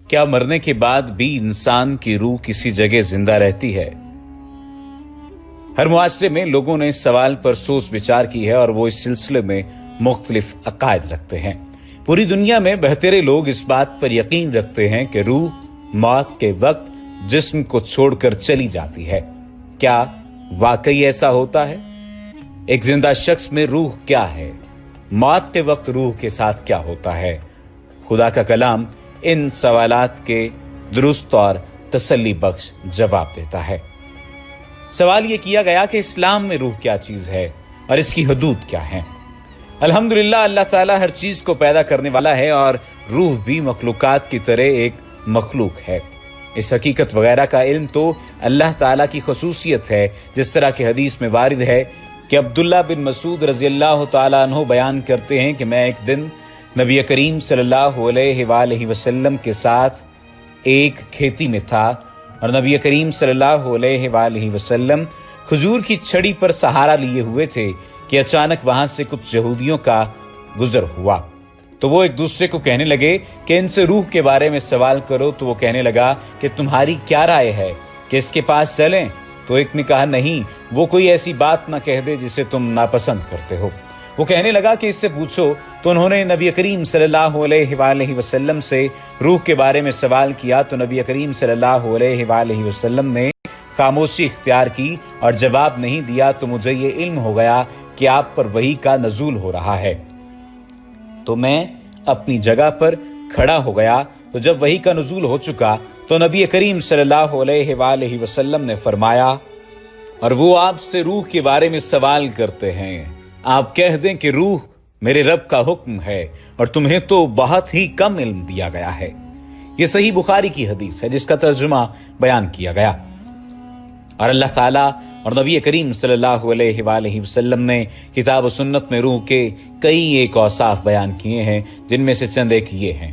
کیا مرنے کے بعد بھی انسان کی روح کسی جگہ زندہ رہتی ہے؟ ہر معاشرے میں لوگوں نے اس سوال پر سوچ بچار کی ہے اور وہ اس سلسلے میں مختلف عقائد رکھتے ہیں۔ پوری دنیا میں بہترے لوگ اس بات پر یقین رکھتے ہیں کہ روح موت کے وقت جسم کو چھوڑ کر چلی جاتی ہے۔ کیا واقعی ایسا ہوتا ہے؟ ایک زندہ شخص میں روح کیا ہے؟ موت کے وقت روح کے ساتھ کیا ہوتا ہے؟ خدا کا کلام ان سوالات کے درست اور تسلی بخش جواب دیتا ہے۔ سوال یہ کیا گیا کہ اسلام میں روح کیا چیز ہے اور اس کی حدود کیا ہیں؟ الحمدللہ اللہ تعالیٰ ہر چیز کو پیدا کرنے والا ہے اور روح بھی مخلوقات کی طرح ایک مخلوق ہے۔ اس حقیقت وغیرہ کا علم تو اللہ تعالیٰ کی خصوصیت ہے، جس طرح کہ حدیث میں وارد ہے کہ عبداللہ بن مسعود رضی اللہ تعالیٰ عنہ بیان کرتے ہیں کہ میں ایک دن نبی کریم صلی اللہ علیہ وآلہ وسلم کے ساتھ ایک کھیتی میں تھا اور نبی کریم صلی اللہ علیہ وآلہ وسلم کھجور کی چھڑی پر سہارا لیے ہوئے تھے کہ اچانک وہاں سے کچھ یہودیوں کا گزر ہوا، تو وہ ایک دوسرے کو کہنے لگے کہ ان سے روح کے بارے میں سوال کرو۔ تو وہ کہنے لگا کہ تمہاری کیا رائے ہے کہ اس کے پاس چلیں؟ تو ایک نے کہا نہیں، وہ کوئی ایسی بات نہ کہہ دے جسے تم ناپسند کرتے ہو۔ وہ کہنے لگا کہ اس سے پوچھو۔ تو انہوں نے نبی کریم صلی اللہ علیہ وآلہ وسلم سے روح کے بارے میں سوال کیا، تو نبی کریم صلی اللہ علیہ وآلہ وسلم نے خاموشی اختیار کی اور جواب نہیں دیا۔ تو مجھے یہ علم ہو گیا کہ آپ پر وحی کا نزول ہو رہا ہے، تو میں اپنی جگہ پر کھڑا ہو گیا۔ تو جب وحی کا نزول ہو چکا تو نبی کریم صلی اللہ علیہ وآلہ وسلم نے فرمایا، اور وہ آپ سے روح کے بارے میں سوال کرتے ہیں، آپ کہہ دیں کہ روح میرے رب کا حکم ہے اور تمہیں تو بہت ہی کم علم دیا گیا ہے۔ یہ صحیح بخاری کی حدیث ہے جس کا ترجمہ بیان کیا گیا۔ اور اللہ تعالیٰ اور نبی کریم صلی اللہ علیہ وآلہ وسلم نے کتاب و سنت میں روح کے کئی ایک اوصاف بیان کیے ہیں، جن میں سے چند ایک یہ ہیں۔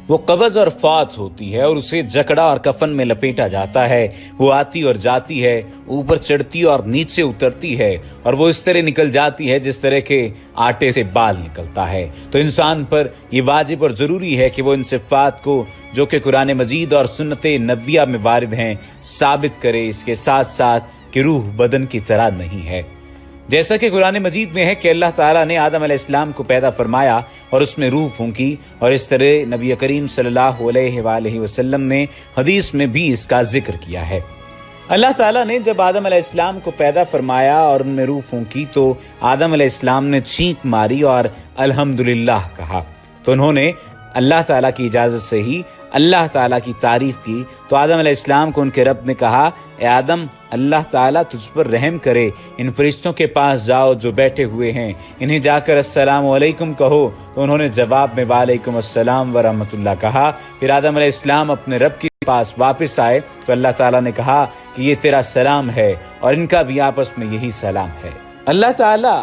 وہ قبض اور فوت ہوتی ہے اور اسے جکڑا اور کفن میں لپیٹا جاتا ہے۔ وہ آتی اور جاتی ہے، اوپر چڑھتی اور نیچے اترتی ہے، اور وہ اس طرح نکل جاتی ہے جس طرح کے آٹے سے بال نکلتا ہے۔ تو انسان پر یہ واجب اور ضروری ہے کہ وہ ان صفات کو جو کہ قرآن مجید اور سنت نبویہ میں وارد ہیں ثابت کرے، اس کے ساتھ ساتھ کہ روح بدن کی طرح نہیں ہے۔ جیسا کہ قرآن مجید میں ہے کہ اللہ تعالیٰ نے آدم علیہ السلام کو پیدا فرمایا اور اس میں روح پھونکی، اور اس طرح نبی کریم صلی اللہ علیہ وآلہ وسلم نے حدیث میں بھی اس کا ذکر کیا ہے۔ اللہ تعالیٰ نے جب آدم علیہ السلام کو پیدا فرمایا اور ان میں روح پھونکی تو آدم علیہ السلام نے چھینک ماری اور الحمدللہ کہا۔ تو انہوں نے اللہ تعالیٰ کی اجازت سے ہی اللہ تعالیٰ کی تعریف کی۔ تو آدم علیہ السلام کو ان کے رب نے کہا، اے آدم، اللہ تعالیٰ تجھ پر رحم کرے، ان فرشتوں کے پاس جاؤ جو بیٹھے ہوئے ہیں، انہیں جا کر السلام علیکم کہو۔ تو انہوں نے جواب میں وعلیکم السلام ورحمۃ اللہ کہا۔ پھر آدم علیہ السلام اپنے رب کے پاس واپس آئے تو اللہ تعالیٰ نے کہا کہ یہ تیرا سلام ہے، اور ان کا بھی آپس میں یہی سلام ہے۔ اللہ تعالیٰ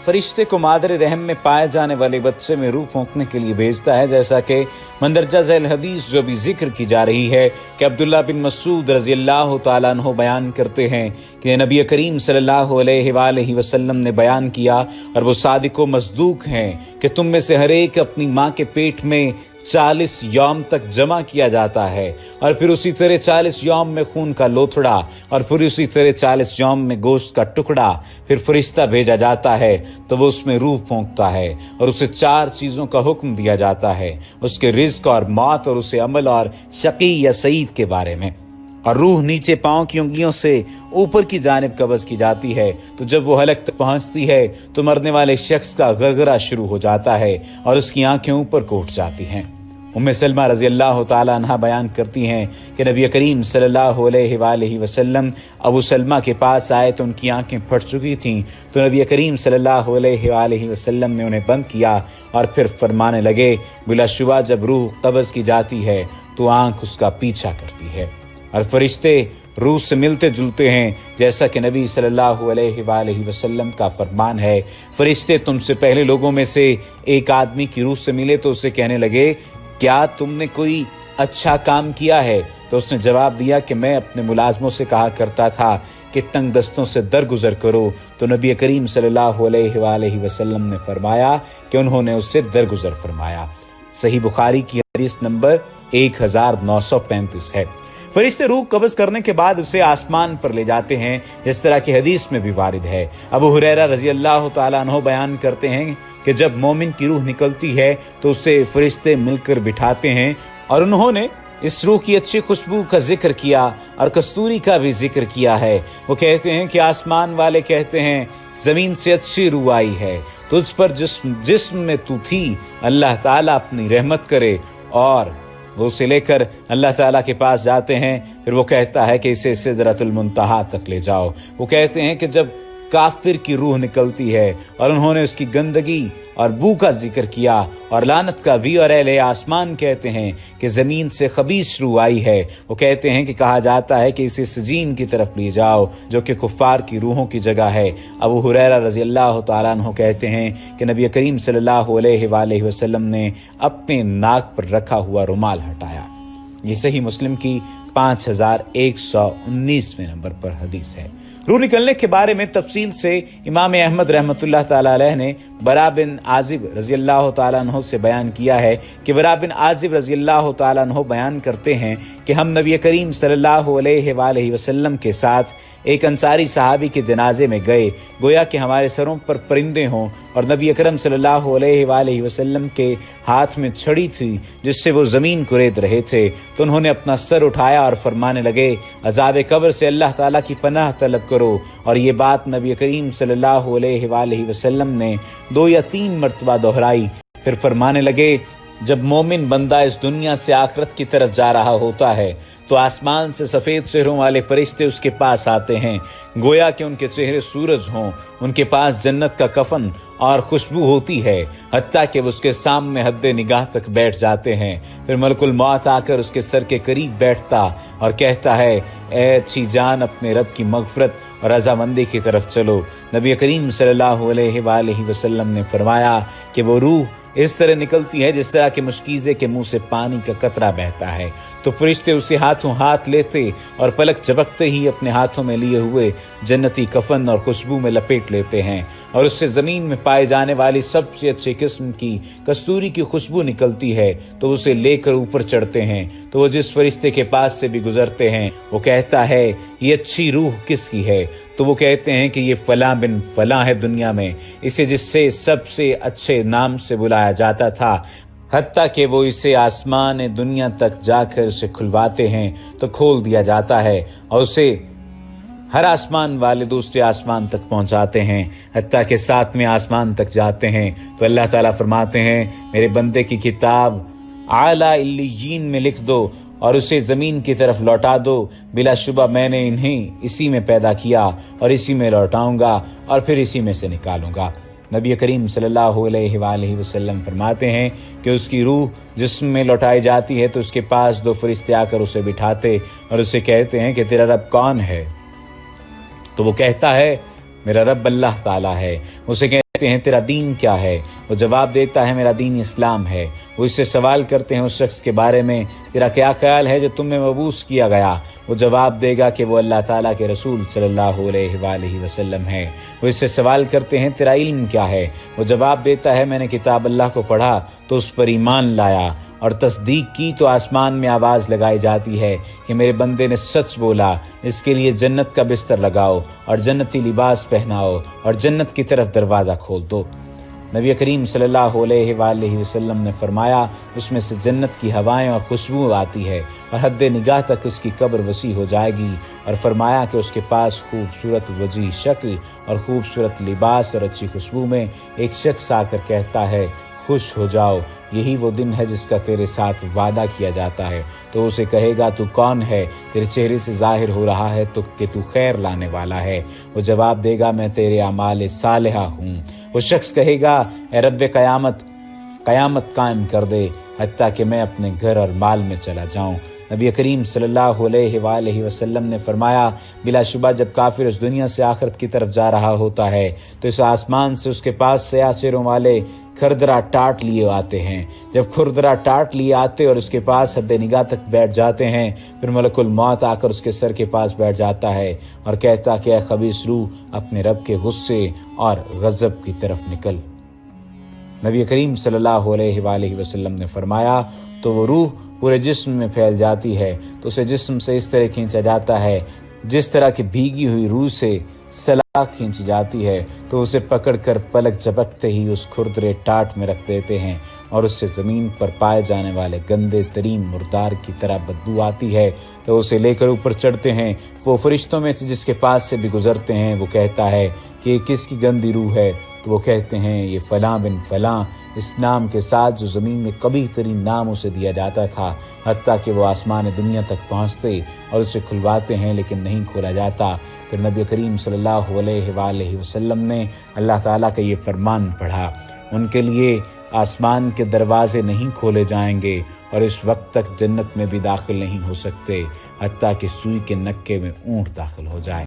فرشتے کو مادر رحم میں پائے جانے والے بچے میں روح پھونکنے کے لیے بھیجتا ہے، جیسا کہ مندرجہ ذیل حدیث جو بھی ذکر کی جا رہی ہے کہ عبداللہ بن مسعود رضی اللہ تعالیٰ عنہ بیان کرتے ہیں کہ نبی کریم صلی اللہ علیہ وآلہ وسلم نے بیان کیا، اور وہ صادق و مصدوق ہیں کہ تم میں سے ہر ایک اپنی ماں کے پیٹ میں 40 یوم تک جمع کیا جاتا ہے، اور پھر اسی طرح 40 یوم میں خون کا لوتھڑا، اور پھر اسی طرح 40 یوم میں گوشت کا ٹکڑا، پھر فرشتہ بھیجا جاتا ہے تو وہ اس میں روح پھونکتا ہے، اور اسے 4 چیزوں کا حکم دیا جاتا ہے، اس کے رزق اور موت اور اسے عمل اور شقی یا سعید کے بارے میں۔ اور روح نیچے پاؤں کی انگلیوں سے اوپر کی جانب قبض کی جاتی ہے، تو جب وہ حلق تک پہنچتی ہے تو مرنے والے شخص کا غرغرہ شروع ہو جاتا ہے اور اس کی آنکھیں اوپر کو اٹھ جاتی ہیں۔ ام سلمہ رضی اللہ تعالیٰ عنہ بیان کرتی ہیں کہ نبی کریم صلی اللہ علیہ وآلہ وسلم ابو سلمہ کے پاس آئے تو ان کی آنکھیں پھٹ چکی تھیں، تو نبی کریم صلی اللہ علیہ وآلہ وسلم نے انہیں بند کیا اور پھر فرمانے لگے، بلا شبہ جب روح قبض کی جاتی ہے تو آنکھ اس کا پیچھا کرتی ہے، اور فرشتے روح سے ملتے جلتے ہیں، جیسا کہ نبی صلی اللہ علیہ وآلہ وسلم کا فرمان ہے۔ فرشتے تم سے پہلے لوگوں میں سے ایک آدمی کی روح سے ملے تو اسے کہنے لگے، کیا تم نے کوئی اچھا کام کیا ہے؟ تو اس نے جواب دیا کہ میں اپنے ملازموں سے کہا کرتا تھا کہ تنگ دستوں سے درگزر کرو، تو نبی کریم صلی اللہ علیہ وآلہ وسلم نے فرمایا کہ انہوں نے اس سے درگزر فرمایا۔ صحیح بخاری کی حدیث نمبر 1935 है। फरिश्ते रूह कब्ज करने के बाद उसे आसमान पर ले जाते हैं, जिस तरह की हदीस में भी वारिद है। अबू हुरैरा रजी अल्लाह तआला अन्हु बयान करते हैं कि जब मोमिन की रूह निकलती है तो उसे फरिश्ते मिलकर बिठाते हैं और उन्होंने इस रूह की अच्छी खुशबू का जिक्र किया और कस्तूरी का भी जिक्र किया है। वो कहते हैं कि आसमान वाले कहते हैं, जमीन से अच्छी रूह आई है, तुझ पर जिस्म में तू थी अल्लाह ताला अपनी रहमत करे। और वो उसे लेकर अल्लाह ताला के पास जाते हैं। फिर वो कहता है कि इसे सिदरतुल मुंतहा तक ले जाओ। वो कहते हैं कि जब काफिर की रूह निकलती है और उन्होंने उसकी गंदगी और बू का जिक्र किया और लानत का भी, और अहले आसमान कहते हैं कि जमीन से खबीस रूह आई है। वो कहते हैं कि कहा जाता है कि इसे सजीन की तरफ ले जाओ, जो कि कुफ्फार की रूहों की जगह है। अबू हुरैरा रजी अल्लाह तआला अन्हु कहते हैं कि नबी करीम सल्लल्लाहु अलैहि वसल्लम ने अपने नाक पर रखा हुआ रुमाल हटाया। ये सही मुस्लिम की 5119वें नंबर पर हदीस है। रूह निकलने के बारे में तफसील से इमाम अहमद रहमतुल्लाह ताला अलैह ने बरा बिन आजिब रजी अल्लाह ताला अन्हु से बयान किया है कि बरा बिन आजिब रजी अल्लाह ताला अन्हु बयान करते हैं कि हम नबी करीम सल्लल्लाहु अलैहि वसल्लम के साथ एक अंसारी सहाबी के जनाजे में गए, गोया कि हमारे सरों पर परिंदे हों और नबी अकरम सल्लल्लाहु अलैहि वसल्लम के हाथ में छड़ी थी जिससे वो जमीन कुरेद रहे थे। तो उन्होंने अपना सर उठाया और फरमाने लगे, अजाब कब्र से अल्लाह ताला की पनाह तलब करो। और ये बात नबी करीम सल्लल्लाहु अलैहि वसल्लम ने 2 या 3 मरतबा दोहराई। फिर फरमाने लगे, जब मोमिन बंदा इस दुनिया से आखिरत की तरफ जा रहा होता है तो आसमान से सफेद चेहरों वाले फरिश्ते उसके पास आते हैं, गोया कि उनके चेहरे सूरज हों। उनके पास जन्नत का कफन और खुशबू होती है, हत्ता कि वो उसके सामने हद्दे निगाह तक बैठ जाते हैं। फिर मलकुल मौत आकर उसके सर के करीब बैठता और कहता है, ए अच्छी जान, अपने रब की मगफरत और रजामंदी की तरफ चलो। नबी करीम सल्लल्लाहु अलैहि वसल्लम ने फरमाया कि वो रूह इस तरह निकलती है जिस तरह के मुश्कीज़े के मुंह से पानी का कतरा बहता है। तो फरिश्ते उसे हाथों हाथ लेते और पलक झपकते ही अपने हाथों में लिए हुए जन्नती कफन और खुशबू में लपेट लेते हैं और उससे जमीन में पाए जाने वाली सबसे अच्छे किस्म की कस्तूरी की खुशबू निकलती है। तो उसे लेकर ऊपर चढ़ते हैं। तो वो जिस फरिश्ते के पास से भी गुजरते हैं वो कहता है, ये अच्छी रूह किसकी है? तो वो कहते हैं कि ये फलां बिन फलां है दुनिया में, इसे जिससे सबसे अच्छे नाम से बुलाया जाता था, हत्ता कि वो इसे आसमान दुनिया तक जाकर उसे खुलवाते हैं तो खोल दिया जाता है और उसे हर आसमान वाले दूसरे आसमान तक पहुंचाते हैं, हत्ता के 7वें आसमान तक जाते हैं। तो अल्लाह ताला फरमाते हैं, मेरे बंदे की किताब आला इल्लियीन में लिख दो और उसे जमीन की तरफ लौटा दो। बिलाशुबा मैंने इन्हें इसी में पैदा किया और इसी में लौटाऊंगा और फिर इसी में से निकालूंगा। नबी करीम सल्लल्लाहु अलैहि वसल्लम फरमाते हैं कि उसकी रूह जिस्म में लौटाई जाती है तो उसके पास 2 फरिश्ते आकर उसे बिठाते और उसे कहते हैं कि तेरा रब कौन है? तो वो कहता है, मेरा रब अल्लाह ताला है। उसे कहते हैं, तेरा दीन क्या है? वो जवाब देता है, मेरा दीन इस्लाम है। वो इससे सवाल करते हैं उस शख्स के बारे में, तेरा क्या ख्याल है जो तुम्हें मबूस किया गया? वो जवाब देगा कि वो अल्लाह ताला के रसूल सल्लल्लाहु अलैहि वसल्लम है। वो इससे सवाल करते हैं, तेरा इल्म क्या है? वो जवाब देता है, मैंने किताब अल्लाह को पढ़ा तो उस पर ईमान लाया और तस्दीक की। तो आसमान में आवाज़ लगाई जाती है कि मेरे बंदे ने सच बोला, इसके लिए जन्नत का बिस्तर लगाओ और जन्नती लिबास पहनाओ और जन्नत की तरफ दरवाज़ा खोल दो। नबी करीम सल्लल्लाहु अलैहि वसल्लम ने फरमाया, उसमें से जन्नत की हवाएं और खुशबू आती है और हद्दे निगाह तक उसकी कब्र वसी हो जाएगी। और फरमाया कि उसके पास खूबसूरत वजी शक्ल और खूबसूरत लिबास और अच्छी खुशबू में एक शख्स आकर कहता है, खुश हो जाओ, यही वो दिन है जिसका तेरे साथ वादा किया जाता है। तो उसे कहेगा, तू कौन है? तेरे चेहरे से जाहिर हो रहा है तो कि तू खैर लाने वाला है। वो जवाब देगा, मैं तेरे अमाल सालिहा हूँ। वो शख्स कहेगा, ए रब्बे कयामत कायम कर दे, हत्ता कि मैं अपने घर और माल में चला जाऊँ। नबी करीम सल्लल्लाहु अलैहि वसल्लम ने फरमाया, बिलाशुबा जब काफिर इस दुनिया से आखिरत की तरफ जा रहा होता है तो इस आसमान से उसके पास स्याह चेहरों वाले खुरदरा टाट लिए आते हैं। जब खुरदरा टाट लिए आते और उसके पास हद्दे निगाह तक बैठ जाते हैं, फिर मलकुल मौत आकर उसके सर के पास बैठ जाता है और कहता कि खबीस रूह, अपने रब के गुस्से और गजब की तरफ निकल। नबी करीम सल्लल्लाहु अलैहि वसल्लम ने फरमाया, तो वो रूह पूरे जिस्म में फैल जाती है तो उसे जिस्म से इस तरह खींचा जाता है जिस तरह की भीगी हुई रूह से सलाख खींची जाती है, तो उसे पकड़कर पलक झपकते ही उस खुरदरे टाट में रख देते हैं और उससे ज़मीन पर पाए जाने वाले गंदे तरीन मुर्दार की तरह बदबू आती है। तो उसे लेकर ऊपर चढ़ते हैं। वो फरिश्तों में से जिसके पास से भी गुजरते हैं वो कहता है कि ये किसकी गंदी रूह है, तो वो कहते हैं ये फलां बिन फलां, इस नाम के साथ जो ज़मीन में कभी तरीन नाम उसे दिया जाता था, हत्ता कि वो आसमान दुनिया तक पहुँचते और उसे खुलवाते हैं लेकिन नहीं खोला जाता। फिर नबी करीम सल्लल्लाहु अलैहि वसल्लम ने अल्लाह ताला का ये फरमान पढ़ा, उनके लिए आसमान के दरवाजे नहीं खोले जाएंगे और इस वक्त तक जन्नत में भी दाखिल नहीं हो सकते हत्ता कि सुई के नक्के में ऊंट दाखिल हो जाए।